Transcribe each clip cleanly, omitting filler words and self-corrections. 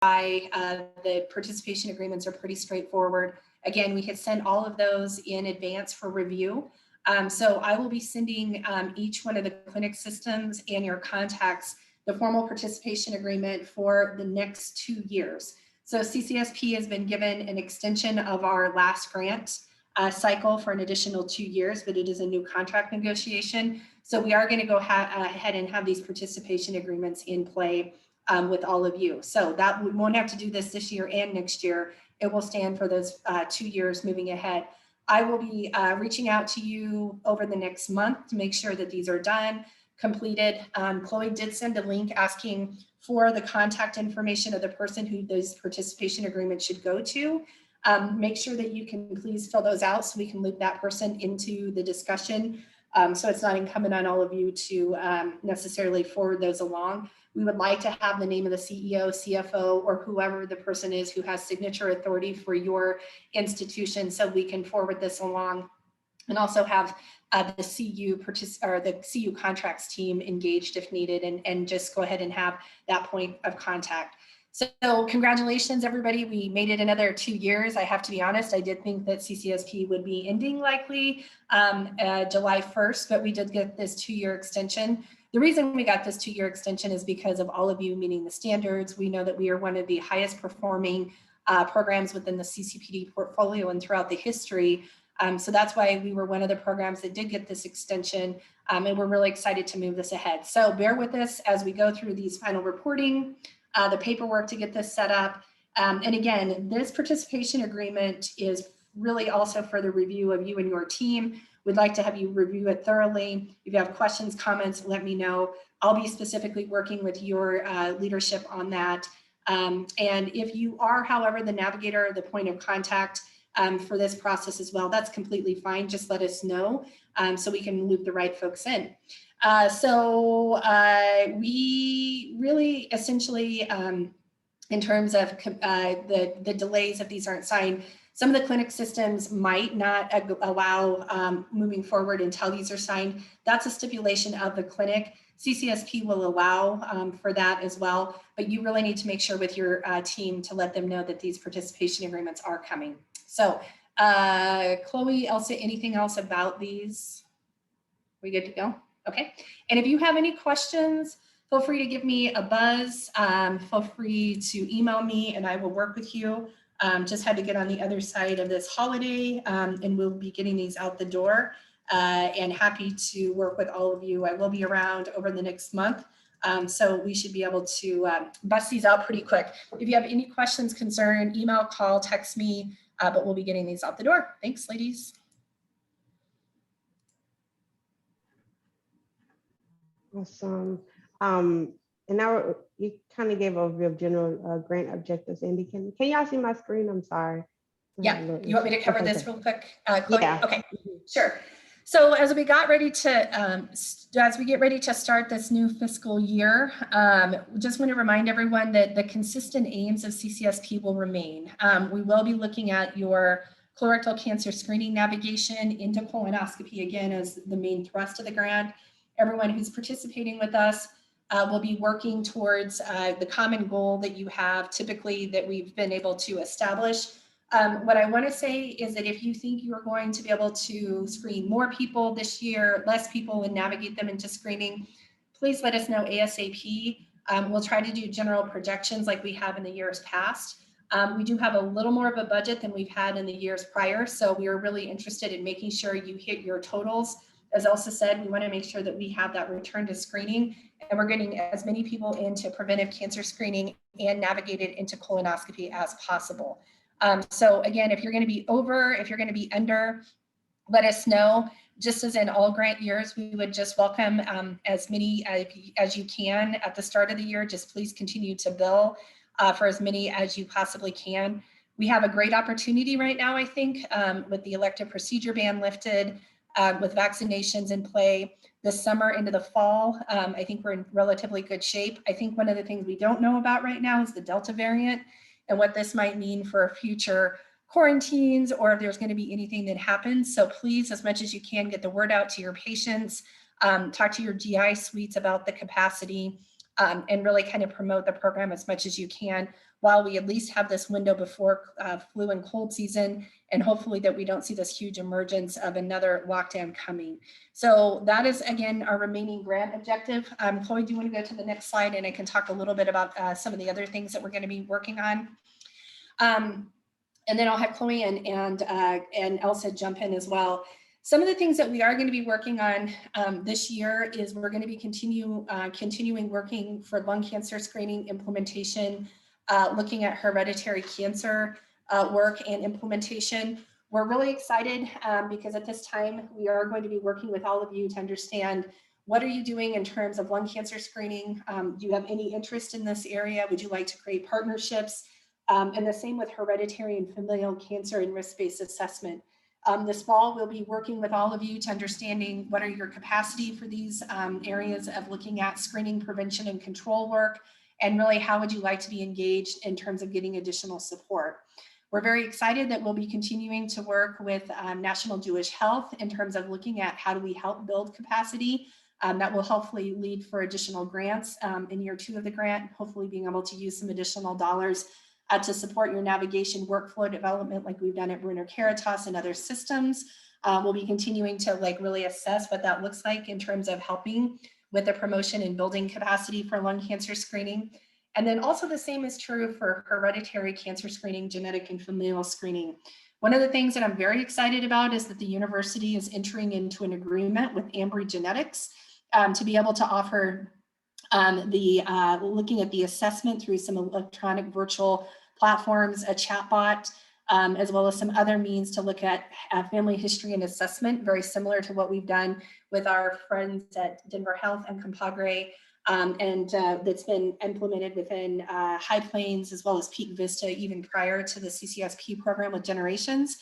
the participation agreements are pretty straightforward. Again, we had sent all of those in advance for review. So I will be sending each one of the clinic systems and your contacts the formal participation agreement for the next 2 years. So CCSP has been given an extension of our last grant cycle for an additional 2 years, but it is a new contract negotiation. So we are going to go ahead and have these participation agreements in play with all of you. So that we won't have to do this year and next year. It will stand for those 2 years moving ahead. I will be reaching out to you over the next month to make sure that these are done, completed. Chloe did send a link asking for the contact information of the person who those participation agreements should go to. Make sure that you can please fill those out so we can loop that person into the discussion. So it's not incumbent on all of you to necessarily forward those along. We would like to have the name of the CEO, CFO, or whoever the person is who has signature authority for your institution so we can forward this along, and also have the CU contracts team engaged if needed, and just go ahead and have that point of contact. So congratulations, everybody. We made it another 2 years. I have to be honest, I did think that CCSP would be ending likely July 1st, but we did get this 2-year extension. The reason we got this 2-year extension is because of all of you meeting the standards. We know that we are one of the highest performing programs within the CCPD portfolio and throughout the history. So that's why we were one of the programs that did get this extension, and we're really excited to move this ahead. So bear with us as we go through these final reporting, the paperwork to get this set up. And again, this participation agreement is really also for the review of you and your team. We'd like to have you review it thoroughly. If you have questions, comments, let me know. I'll be specifically working with your leadership on that. And if you are, however, the navigator, the point of contact for this process as well, that's completely fine. Just let us know so we can loop the right folks in. We really essentially, in terms of the delays if these aren't signed, some of the clinic systems might not allow moving forward until these are signed. That's a stipulation of the clinic. CCSP will allow for that as well, but you really need to make sure with your team to let them know that these participation agreements are coming. So Chloe, Elsa, anything else about these? We good to go? Okay. And if you have any questions, feel free to give me a buzz. Feel free to email me and I will work with you. Just had to get on the other side of this holiday and we'll be getting these out the door and happy to work with all of you. I will be around over the next month. So we should be able to bust these out pretty quick. If you have any questions, concern, email, call, text me, but we'll be getting these out the door. Thanks, ladies. Awesome. And now you kind of gave a overview of general grant objectives. Andy, can y'all see my screen? I'm sorry. Yeah, you want me to cover this real quick, Chloe? Yeah. Okay, sure. So as we get ready to start this new fiscal year, just want to remind everyone that the consistent aims of CCSP will remain. We will be looking at your colorectal cancer screening navigation into colonoscopy again as the main thrust of the grant. Everyone who's participating with us will be working towards the common goal that you have typically that we've been able to establish. What I want to say is that if you think you're going to be able to screen more people this year, less people, and navigate them into screening, please let us know ASAP. We'll try to do general projections like we have in the years past. We do have a little more of a budget than we've had in the years prior, so we are really interested in making sure you hit your totals. As Elsa said, we want to make sure that we have that return to screening and we're getting as many people into preventive cancer screening and navigated into colonoscopy as possible. So again, if you're going to be over, if you're going to be under, let us know. Just as in all grant years, we would just welcome as many as you can at the start of the year. Just please continue to bill for as many as you possibly can. We have a great opportunity right now, I think, with the elective procedure ban lifted, with vaccinations in play this summer into the fall. I think we're in relatively good shape. I think one of the things we don't know about right now is the Delta variant and what this might mean for future quarantines or if there's going to be anything that happens. So please, as much as you can, get the word out to your patients, talk to your GI suites about the capacity, and really kind of promote the program as much as you can. while we at least have this window before flu and cold season, and hopefully that we don't see this huge emergence of another lockdown coming. So that is, again, our remaining grant objective. Chloe, do you want to go to the next slide, and I can talk a little bit about some of the other things that we're going to be working on. And then I'll have Chloe and Elsa jump in as well. Some of the things that we are going to be working on this year is we're going to be continuing working for lung cancer screening implementation, looking at hereditary cancer work and implementation. We're really excited because at this time we are going to be working with all of you to understand what are you doing in terms of lung cancer screening? Do you have any interest in this area? Would you like to create partnerships? And the same with hereditary and familial cancer and risk-based assessment. This fall, we'll be working with all of you to understanding what are your capacity for these areas of looking at screening, prevention, and control work, and really how would you like to be engaged in terms of getting additional support. We're very excited that we'll be continuing to work with National Jewish Health in terms of looking at how do we help build capacity. That will hopefully lead for additional grants in year 2 of the grant, hopefully being able to use some additional dollars to support your navigation workflow development like we've done at Bruner Caritas and other systems. We'll be continuing to really assess what that looks like in terms of helping with the promotion and building capacity for lung cancer screening. And then also the same is true for hereditary cancer screening, genetic and familial screening. One of the things that I'm very excited about is that the university is entering into an agreement with Ambry Genetics to be able to offer looking at the assessment through some electronic virtual platforms, a chatbot, as well as some other means to look at family history and assessment, very similar to what we've done with our friends at Denver Health and Compagre, and that's been implemented within High Plains as well as Peak Vista, even prior to the CCSP program with Generations.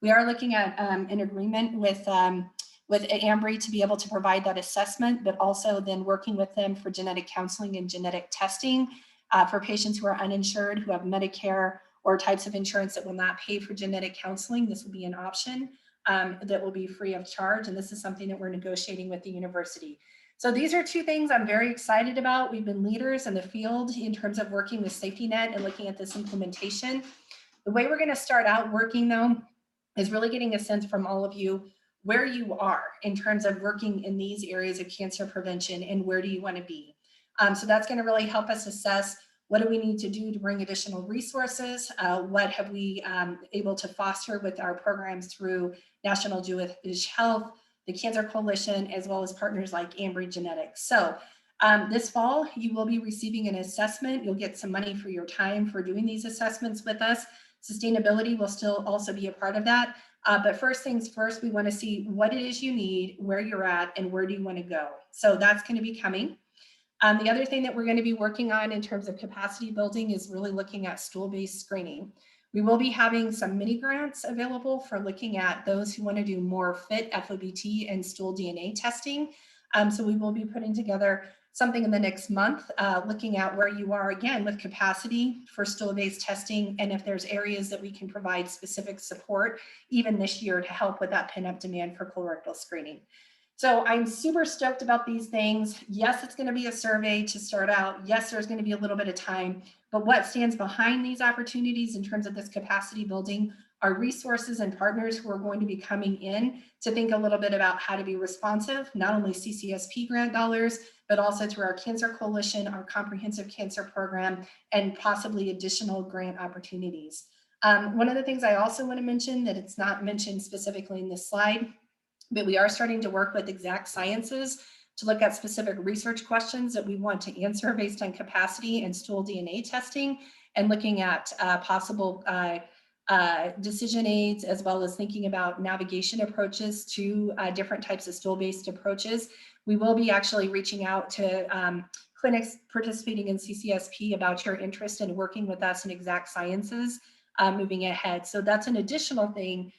We are looking at an agreement with Ambry to be able to provide that assessment, but also then working with them for genetic counseling and genetic testing for patients who are uninsured, who have Medicare or types of insurance that will not pay for genetic counseling. This will be an option that will be free of charge. And this is something that we're negotiating with the university. So these are 2 things I'm very excited about. We've been leaders in the field in terms of working with Safety Net and looking at this implementation. The way we're going to start out working though is really getting a sense from all of you where you are in terms of working in these areas of cancer prevention and where do you want to be. So that's going to really help us assess what do we need to do to bring additional resources, what have we able to foster with our programs through National Jewish Health, the Cancer Coalition, as well as partners like Ambry Genetics. So this fall, you will be receiving an assessment. You'll get some money for your time for doing these assessments with us. Sustainability will still also be a part of that. But first things first, we want to see what it is you need, where you're at, and where do you want to go. So that's going to be coming. The other thing that we're going to be working on in terms of capacity building is really looking at stool-based screening. We will be having some mini grants available for looking at those who want to do more FIT, FOBT, and stool DNA testing. So we will be putting together something in the next month, looking at where you are again with capacity for stool-based testing, and if there's areas that we can provide specific support even this year to help with that pent-up demand for colorectal screening. So I'm super stoked about these things. Yes, it's going to be a survey to start out. Yes, there's going to be a little bit of time, but what stands behind these opportunities in terms of this capacity building are resources and partners who are going to be coming in to think a little bit about how to be responsive, not only CCSP grant dollars, but also through our Cancer Coalition, our comprehensive cancer program, and possibly additional grant opportunities. One of the things I also want to mention that it's not mentioned specifically in this slide, but we are starting to work with Exact Sciences to look at specific research questions that we want to answer based on capacity and stool DNA testing, and looking at possible decision aids, as well as thinking about navigation approaches to different types of stool-based approaches. We will be actually reaching out to clinics participating in CCSP about your interest in working with us in Exact Sciences moving ahead. So that's an additional thing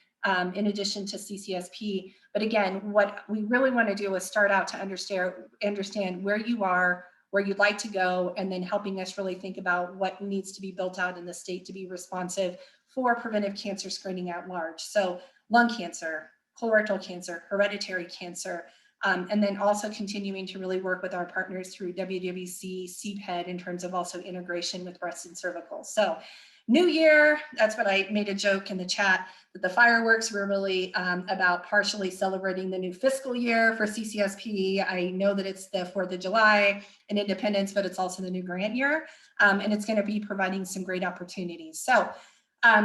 in addition to CCSP. But again, what we really want to do is start out to understand where you are, where you'd like to go, and then helping us really think about what needs to be built out in the state to be responsive for preventive cancer screening at large. So lung cancer, colorectal cancer, hereditary cancer, And then also continuing to really work with our partners through WWC, CPED in terms of also integration with breast and cervical. So new year, that's what I made a joke in the chat, that the fireworks were really about partially celebrating the new fiscal year for CCSP. I know that it's the 4th of July and Independence, but it's also the new grant year. And it's going to be providing some great opportunities. So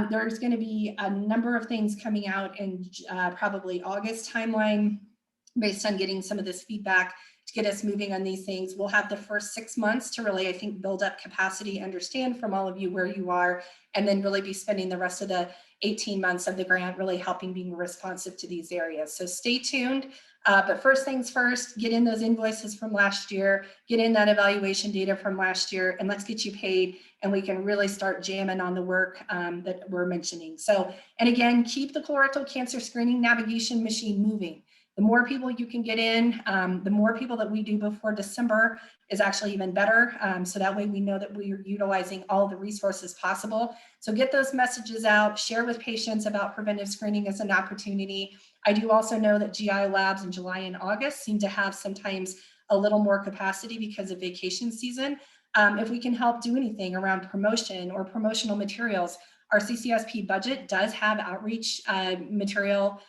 there's going to be a number of things coming out in probably August timeline based on getting some of this feedback to get us moving on these things. We'll have the first 6 months to really, I think, build up capacity, understand from all of you where you are, and then really be spending the rest of the 18 months of the grant really helping being responsive to these areas. So stay tuned. But first things first, get in those invoices from last year, get in that evaluation data from last year, and let's get you paid, and we can really start jamming on the work that we're mentioning. So, and again, keep the colorectal cancer screening navigation machine moving. The more people you can get in, the more people that we do before December is actually even better. So that way we know that we're utilizing all the resources possible. So get those messages out, share with patients about preventive screening as an opportunity. I do also know that GI labs in July and August seem to have sometimes a little more capacity because of vacation season. If we can help do anything around promotion or promotional materials, our CCSP budget does have outreach material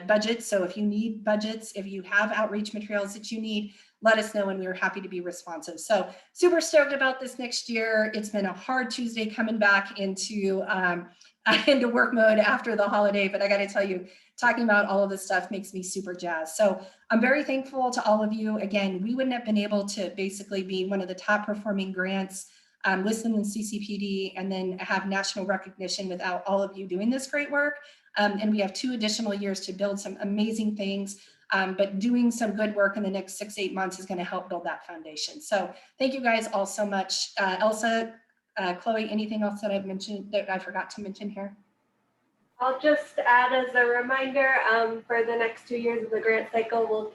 budget. So if you need budgets, if you have outreach materials that you need, let us know and we are happy to be responsive. So super stoked about this next year. It's been a hard Tuesday coming back into work mode after the holiday, but I got to tell you, talking about all of this stuff makes me super jazzed. So I'm very thankful to all of you. Again, we wouldn't have been able to basically be one of the top performing grants listed in CCPD and then have national recognition without all of you doing this great work. And we have 2 additional years to build some amazing things, but doing some good work in the next 6-8 months is going to help build that foundation. So thank you guys all so much. Elsa, Chloe, anything else that I've mentioned that I forgot to mention here? I'll just add as a reminder, for the next 2 years of the grant cycle, we'll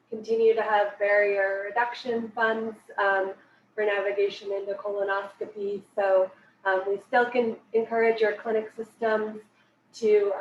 continue to have barrier reduction funds for navigation into colonoscopy. So we still can encourage your clinic systems to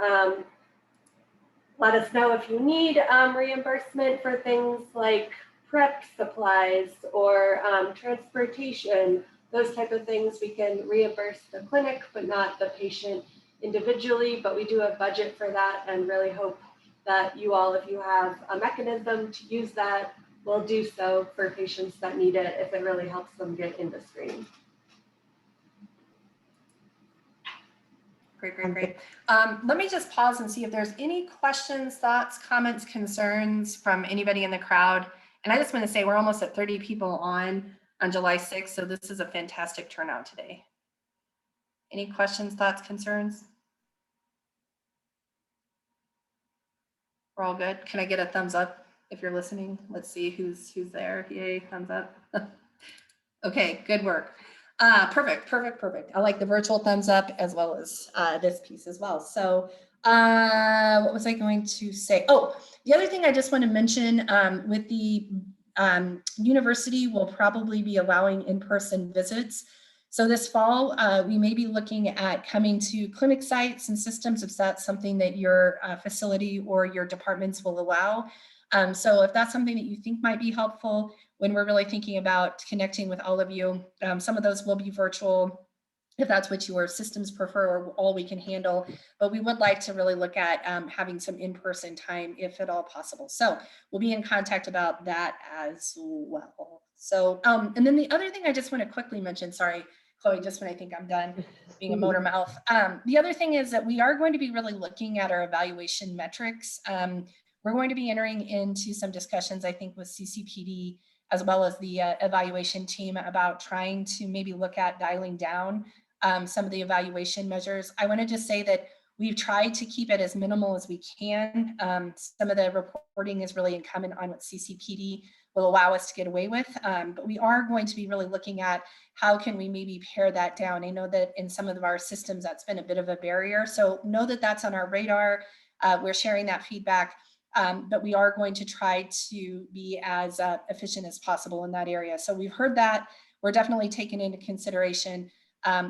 let us know if you need reimbursement for things like prep supplies or transportation, those type of things. We can reimburse the clinic, but not the patient individually, but we do have budget for that and really hope that you all, if you have a mechanism to use that, will do so for patients that need it if it really helps them get into screening. Great. Let me just pause and see if there's any questions, thoughts, comments, concerns from anybody in the crowd. And I just want to say we're almost at 30 people on July 6th, so this is a fantastic turnout today. Any questions, thoughts, concerns? We're all good. Can I get a thumbs up if you're listening? Let's see who's there. Yay, thumbs up. Okay, good work. Perfect. I like the virtual thumbs up as well as this piece as well. So what was I going to say? Oh, the other thing I just want to mention with the university will probably be allowing in-person visits. So this fall, we may be looking at coming to clinic sites and systems if that's something that your facility or your departments will allow. So if that's something that you think might be helpful when we're really thinking about connecting with all of you, some of those will be virtual if that's what your systems prefer or all we can handle, but we would like to really look at having some in-person time if at all possible. So we'll be in contact about that as well. So, and then the other thing I just want to quickly mention, sorry, Chloe, just when I think I'm done being a motor mouth. The other thing is that we are going to be really looking at our evaluation metrics. We're going to be entering into some discussions, I think, with CCPD as well as the evaluation team about trying to maybe look at dialing down some of the evaluation measures. I want to just say that we've tried to keep it as minimal as we can. Some of the reporting is really incumbent on what CCPD will allow us to get away with, but we are going to be really looking at how can we maybe pare that down. I know that in some of our systems that's been a bit of a barrier, so know that that's on our radar. We're sharing that feedback. But we are going to try to be as efficient as possible in that area. So we've heard that. We're definitely taking into consideration.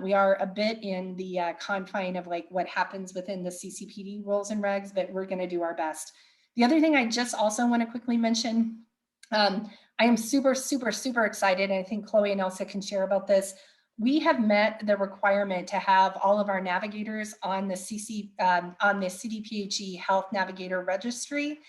We are a bit in the confine of like what happens within the CCPD rules and regs, but we're going to do our best The other thing I just also want to quickly mention, I am super, super, super excited, and I think Chloe and Elsa can share about this. We have met the requirement to have all of our navigators on the CDPHE Health Navigator Registry.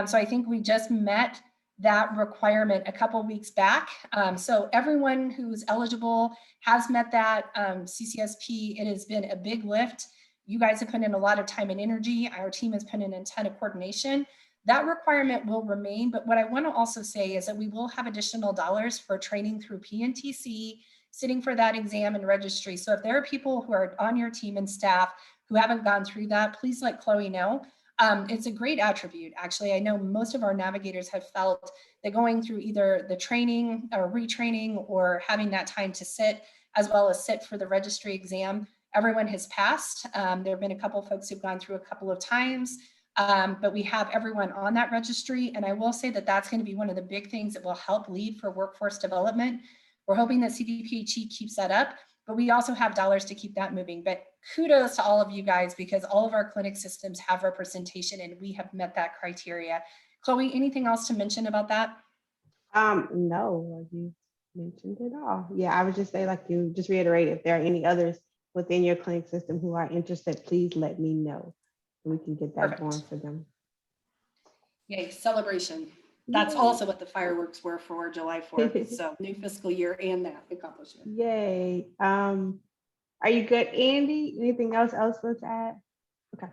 So I think we just met that requirement a couple weeks back. So everyone who's eligible has met that. CCSP, it has been a big lift. You guys have put in a lot of time and energy. Our team has put in a ton of coordination. That requirement will remain, but what I want to also say is that we will have additional dollars for training through PNTC, sitting for that exam and registry. So if there are people who are on your team and staff who haven't gone through that, please let Chloe know. It's a great attribute. Actually, I know most of our navigators have felt that going through either the training or retraining or having that time to sit, as well as sit for the registry exam, everyone has passed. There have been a couple of folks who've gone through a couple of times, but we have everyone on that registry. And I will say that that's going to be one of the big things that will help lead for workforce development. We're hoping that CDPHE keeps that up, but we also have dollars to keep that moving. But kudos to all of you guys, because all of our clinic systems have representation and we have met that criteria. Chloe, anything else to mention about that? No, you mentioned it all. Yeah, I would just say, like you just reiterate, if there are any others within your clinic system who are interested, please let me know. We can get that going for them. Yay, celebration. That's also what the fireworks were for July 4th. So new fiscal year and that accomplishment. Yay. Are you good, Andy? Anything else to add? Okay.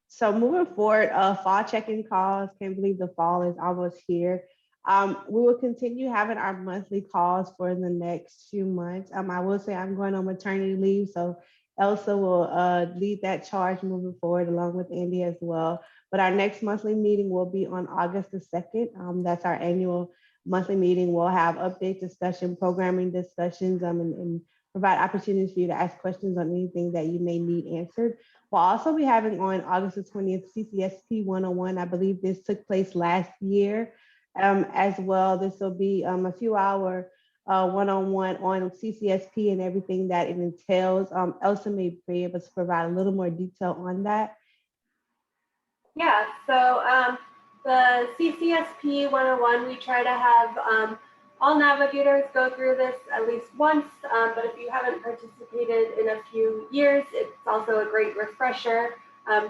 So moving forward, fall check-in calls. Can't believe the fall is almost here. We will continue having our monthly calls for the next few months. I will say I'm going on maternity leave, so Elsa will lead that charge moving forward along with Andy as well. But our next monthly meeting will be on August the 2nd. That's our annual monthly meeting. We'll have update discussion, programming discussions, and provide opportunities for you to ask questions on anything that you may need answered. We'll also be having on August the 20th, CCSP 101. I believe this took place last year as well. This will be a few hour one-on-one on CCSP and everything that it entails. Elsa may be able to provide a little more detail on that. Yeah, so the CCSP 101, we try to have all navigators go through this at least once, but if you haven't participated in a few years, it's also a great refresher,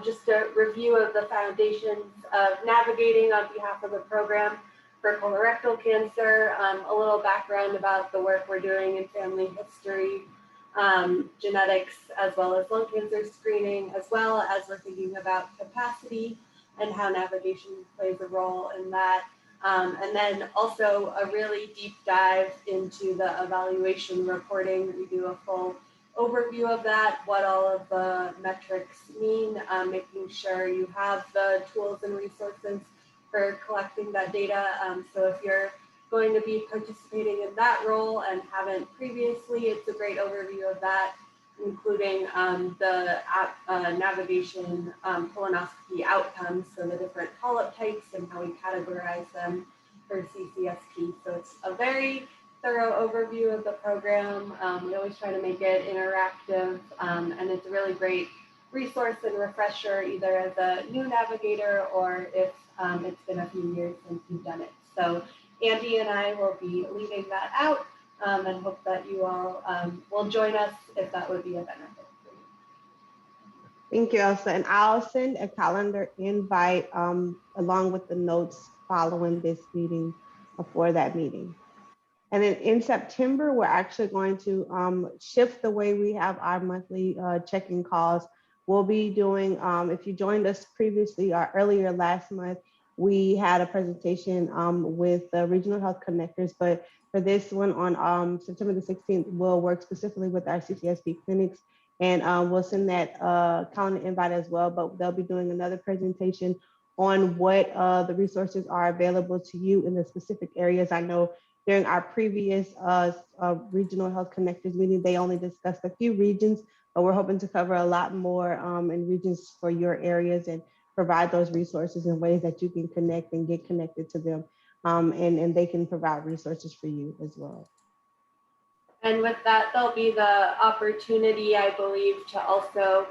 just a review of the foundations of navigating on behalf of the program for colorectal cancer, a little background about the work we're doing in family history, genetics, as well as lung cancer screening, as well as we're thinking about capacity and how navigation plays a role in that. And then also a really deep dive into the evaluation reporting. We do a full overview of that, what all of the metrics mean, making sure you have the tools and resources for collecting that data. So if you're going to be participating in that role and haven't previously, it's a great overview of that, including the navigation colonoscopy outcomes, so the different polyp types and how we categorize them for CCSP. So it's a very thorough overview of the program. We always try to make it interactive, and it's a really great resource and refresher, either as a new navigator or if it's been a few years since you've done it. So Andy and I will be leaving that out and hope that you all will join us if that would be a benefit for you. Thank you, Elsa. And I'll send a calendar invite along with the notes following this meeting for that meeting. And then in September, we're actually going to shift the way we have our monthly check-in calls. We'll be doing, if you joined us previously or earlier last month, we had a presentation with the Regional Health Connectors, but for this one on September the 16th, we'll work specifically with our CCSP clinics, and we'll send that calendar invite as well, but they'll be doing another presentation on what the resources are available to you in the specific areas. I know during our previous Regional Health Connectors meeting, they only discussed a few regions, but we're hoping to cover a lot more in regions for your areas and provide those resources in ways that you can connect and get connected to them, and they can provide resources for you as well. And with that, there'll be the opportunity, I believe, to also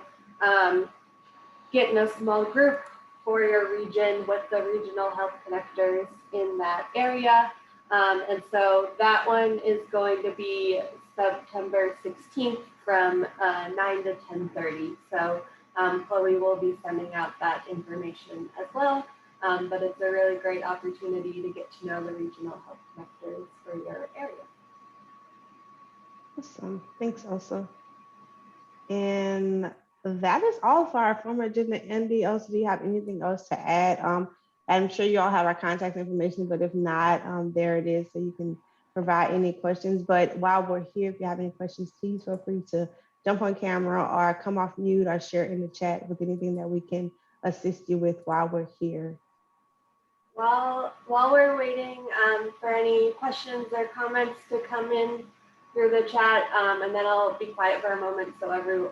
get in a small group for your region with the regional health connectors in that area. And so that one is going to be September 16th from 9 to 10:30. So Chloe will be sending out that information as well. But it's a really great opportunity to get to know the regional health connectors for your area. Awesome. Thanks, Elsa. And that is all for our former agenda. Andy, Elsa, do you have anything else to add? I'm sure you all have our contact information, but if not, there it is, so you can provide any questions. But while we're here, if you have any questions, please feel free to jump on camera or come off mute or share in the chat with anything that we can assist you with while we're here. While we're waiting for any questions or comments to come in through the chat, and then I'll be quiet for a moment so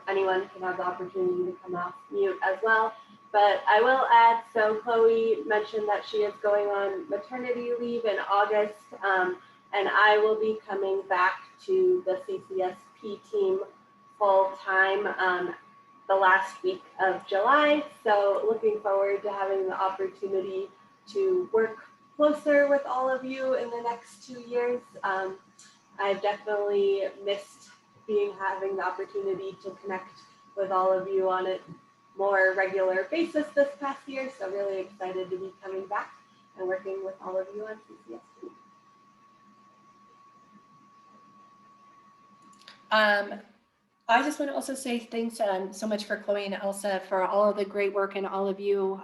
anyone can have the opportunity to come off mute as well. But I will add, so Chloe mentioned that she is going on maternity leave in August, and I will be coming back to the CCSP team full time the last week of July. So looking forward to having the opportunity to work closer with all of you in the next 2 years. I've definitely missed having the opportunity to connect with all of you on a more regular basis this past year. So really excited to be coming back and working with all of you on CCSP. I just want to also say thanks so much for Chloe and Elsa for all of the great work and all of you.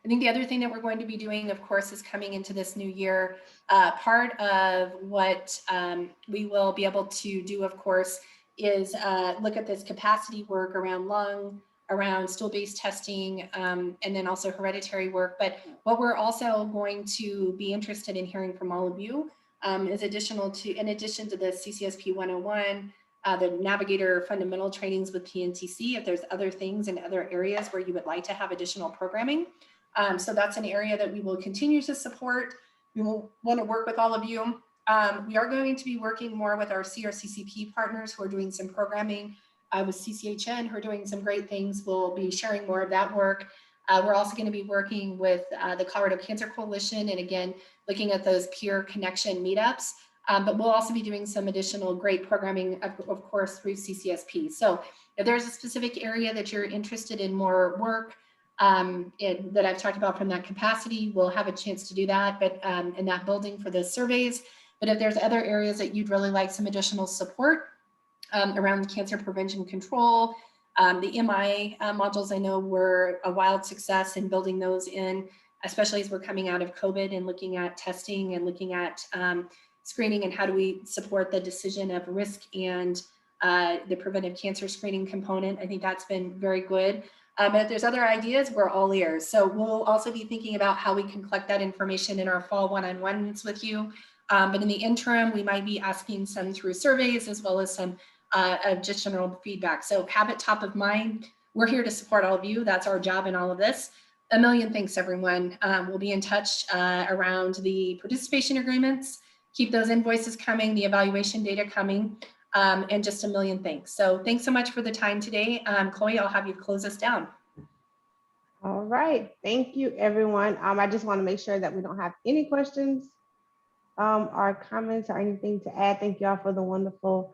I think the other thing that we're going to be doing, of course, is coming into this new year. Part of what we will be able to do, of course, is look at this capacity work around lung, around stool-based testing, and then also hereditary work. But what we're also going to be interested in hearing from all of you is in addition to the CCSP 101, the navigator fundamental trainings with PNTC, if there's other things in other areas where you would like to have additional programming. So that's an area that we will continue to support. We will want to work with all of you. We are going to be working more with our CRCCP partners who are doing some programming with CCHN, who are doing some great things. We'll be sharing more of that work. We're also going to be working with the Colorado Cancer Coalition, and again, looking at those peer connection meetups. But we'll also be doing some additional great programming, of course, through CCSP. So if there's a specific area that you're interested in more work that I've talked about from that capacity, we'll have a chance to do that, but in that building for those surveys. But if there's other areas that you'd really like some additional support around cancer prevention control, the MI modules I know were a wild success in building those in, especially as we're coming out of COVID and looking at testing and looking at screening and how do we support the decision of risk and the preventive cancer screening component. I think that's been very good. But if there's other ideas, we're all ears. So we'll also be thinking about how we can collect that information in our fall one-on-ones with you. But in the interim, we might be asking some through surveys as well as some additional feedback. So have it top of mind. We're here to support all of you. That's our job in all of this. A million thanks, everyone. We'll be in touch around the participation agreements. Keep those invoices coming, the evaluation data coming, and just a million thanks. So thanks so much for the time today. Chloe, I'll have you close us down. All right, thank you, everyone. I just want to make sure that we don't have any questions or comments or anything to add. Thank you all for the wonderful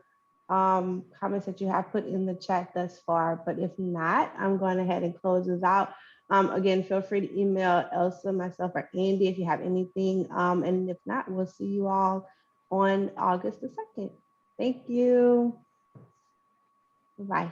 comments that you have put in the chat thus far. But if not, I'm going ahead and close this out. Again, feel free to email Elsa, myself, or Andy if you have anything. And if not, we'll see you all on August the 2nd. Thank you. Bye.